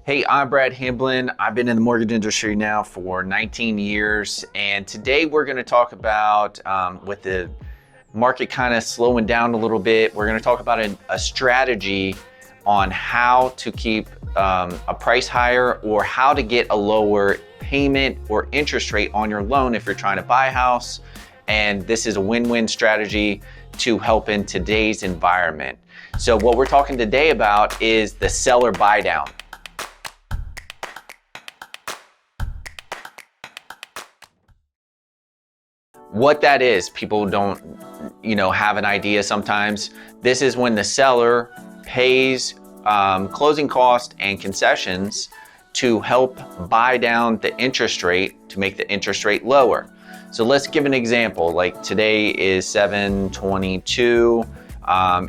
Hey, I'm Brad Hamblen. I've been in the mortgage industry now for 19 years, and today we're going to talk about, with the market kind of slowing down a little bit, we're going to talk about a strategy on how to keep a price higher or how to get a lower payment or interest rate on your loan if you're trying to buy a house. And this is a win-win strategy to help in today's environment. So what we're talking today about is the seller buy down. What that is, people don't, have an idea sometimes. This is when the seller pays closing costs and concessions to help buy down the interest rate to make the interest rate lower. So let's give an example. Like today is 7/22.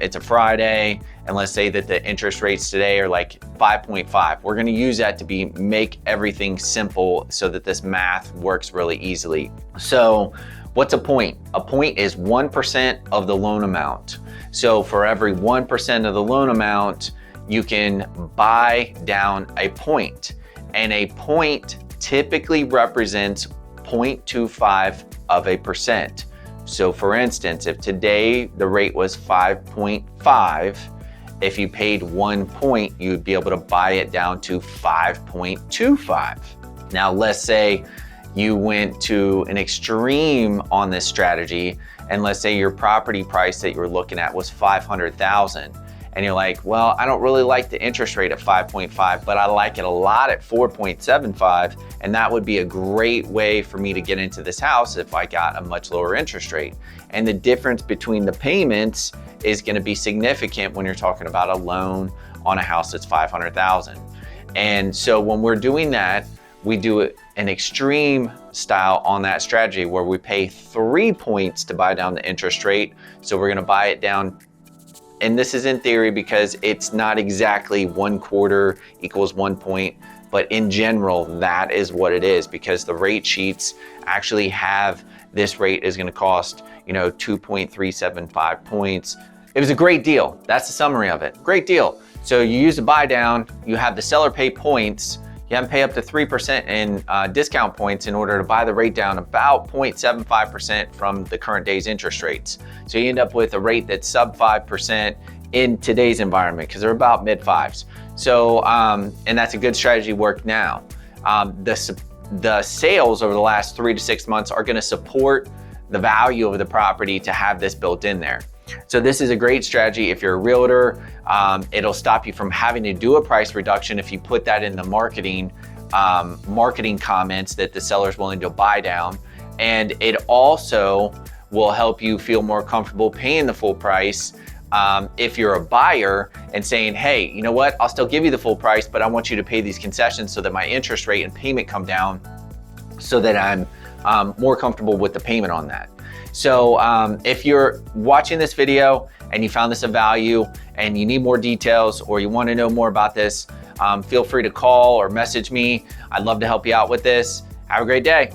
It's a Friday, and let's say that the interest rates today are like 5.5. We're going to use that to make everything simple so that this math works really easily. So what's a point? A point is 1% of the loan amount. So for every 1% of the loan amount, you can buy down a point. And a point typically represents 0.25%. So for instance, if today the rate was 5.5, if you paid 1 point, you'd be able to buy it down to 5.25. Now let's say you went to an extreme on this strategy, and let's say your property price that you were looking at was $500,000, and you're like, well, I don't really like the interest rate at 5.5, but I like it a lot at 4.75, and that would be a great way for me to get into this house if I got a much lower interest rate. And the difference between the payments is going to be significant when you're talking about a loan on a house that's $500,000. And so when we're doing that, we do an extreme style on that strategy where we pay 3 points to buy down the interest rate. So we're gonna buy it down, and this is in theory because it's not exactly 1/4 equals 1 point, but in general, that is what it is, because the rate sheets actually have this rate is gonna cost, 2.375 points. It was a great deal. That's the summary of it. Great deal. So you use the buy down, you have the seller pay points. You have to pay up to 3% in discount points in order to buy the rate down about 0.75% from the current day's interest rates. So you end up with a rate that's sub 5% in today's environment because they're about mid fives. So, and that's a good strategy to work now. The sales over the last 3 to 6 months are going to support the value of the property to have this built in there. So this is a great strategy if you're a realtor. It'll stop you from having to do a price reduction if you put that in the marketing comments that the seller's willing to buy down. And it also will help you feel more comfortable paying the full price if you're a buyer and saying, hey, you know what, I'll still give you the full price, but I want you to pay these concessions so that my interest rate and payment come down so that I'm more comfortable with the payment on that. So if you're watching this video and you found this of value and you need more details or you want to know more about this, feel free to call or message me. I'd love to help you out with this. Have a great day.